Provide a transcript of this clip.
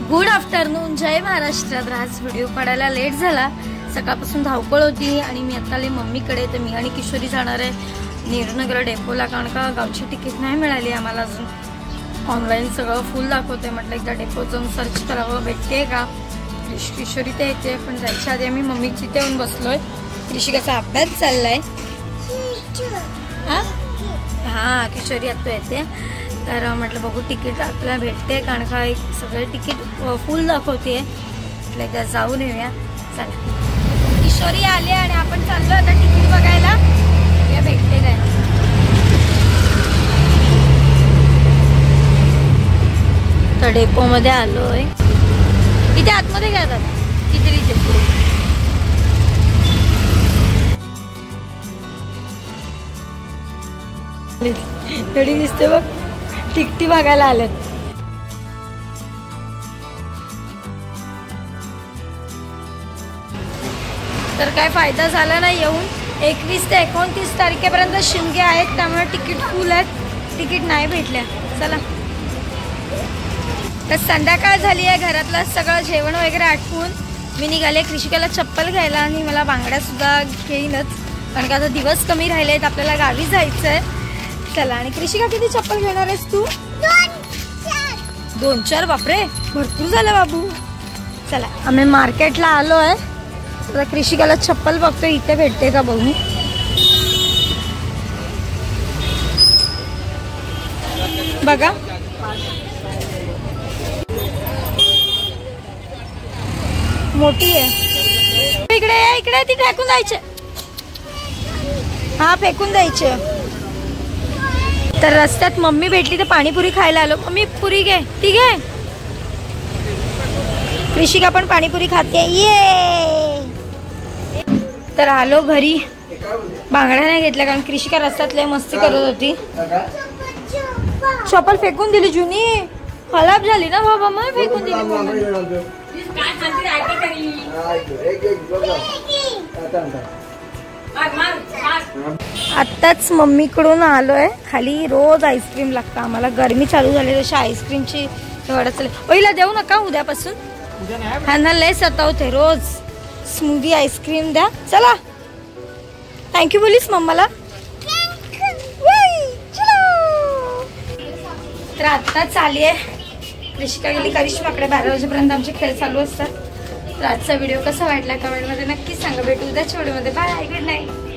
Good afternoon, जय महाराष्ट्र। तर आज video काढायला लेट झाला, सकाळपासून धावपळ होती आणि मी आता आले मम्मीकडे। तर मी आणि किशोरी जाणार आहे नेहरूनगर डेपोला, कारण का गावची तिकीट नाही मिळाली आम्हाला अजून। ऑनलाईन सगळं फुल दाखवते, म्हटलं एकदा डेपोत जाऊन सर्च करावं भेटते का। किशोरी ते येते, पण जायच्या आधी आम्ही मम्मीची इथे येऊन बसलोय। ऋषिकाचा अभ्यास चाललाय। हा किशोरी आता येते, तर म्हटलं बघू तिकीट आपल्याला भेटते, कारण का एक सगळे तिकीट फुल दाखवते, म्हटलं एकदा जाऊन येऊया। चला, किशोरी आले आणि आपण चाललो आता तिकीट बघायला, या भेटते काय। तर डेपो मध्ये आलोय, इथे आतमध्ये काय जातात तिथे थोडी दिसते बघ, तिकटी बघायला आलेत। तर काय फायदा झाला नाही येऊन। 21 ते 29 तारखेपर्यंत शिमगे आहेत, त्यामुळे तिकीट फुल आहेत, तिकीट नाही भेटल्या। चला, तर संध्याकाळ झाली आहे, घरातलं सगळं जेवण वगैरे आटपून मी निघाले ऋषिकाला चप्पल घ्यायला, आणि मला बांगड्या सुद्धा घेईनच, कारण का आता दिवस कमी राहिले आहेत, आपल्याला गावी जायचंय। चला, आणि ऋषिका किती चप्पल घेणार आहेस तू? 2-4 बापरे, भरपूर झालं बाबू। चला, आम्ही मार्केटला आलो आहे, आता ऋषिकाला चप्पल बघतो इथे भेटते का बघू। बघा, मोठी आहे। इकडे ती फेकून द्यायचे, हा फेकून द्यायचे। तर रस्त्यात मम्मी भेटली तर पाणीपुरी खायला आलो। मम्मी पुरी घे, ती घे। ऋषिका पण पाणीपुरी खाते, ये। तर आलो घरी, बांगड्या नाही घेतल्या कारण ऋषिका रस्त्यात लय मस्ती करत होती, चप्पल फेकून दिली, जुनी खराब झाली ना बाबा, मग फेकून दिली। आत्ताच मम्मीकडून आलोय खाली। रोज आईस्क्रीम लागतं आम्हाला, गरमी चालू झाली तशी आईस्क्रीमची वाढत चालली। पहिला देऊ नका उद्यापासून, हा ना लय सतावते, रोज स्मूदी आईस्क्रीम द्या। चला, थँक्यू बोलीस मम्माला। तर आत्ताच आली आहे, ऋषिका गेली करिश्माकडे, 12 वाजेपर्यंत आमचे खेळ चालू असतात। तर आजचा व्हिडिओ कसा वाटला कमेंटमध्ये नक्की सांगा। भेटू उद्याच्या व्हिडिओमध्ये, बाय, गुड नाईट।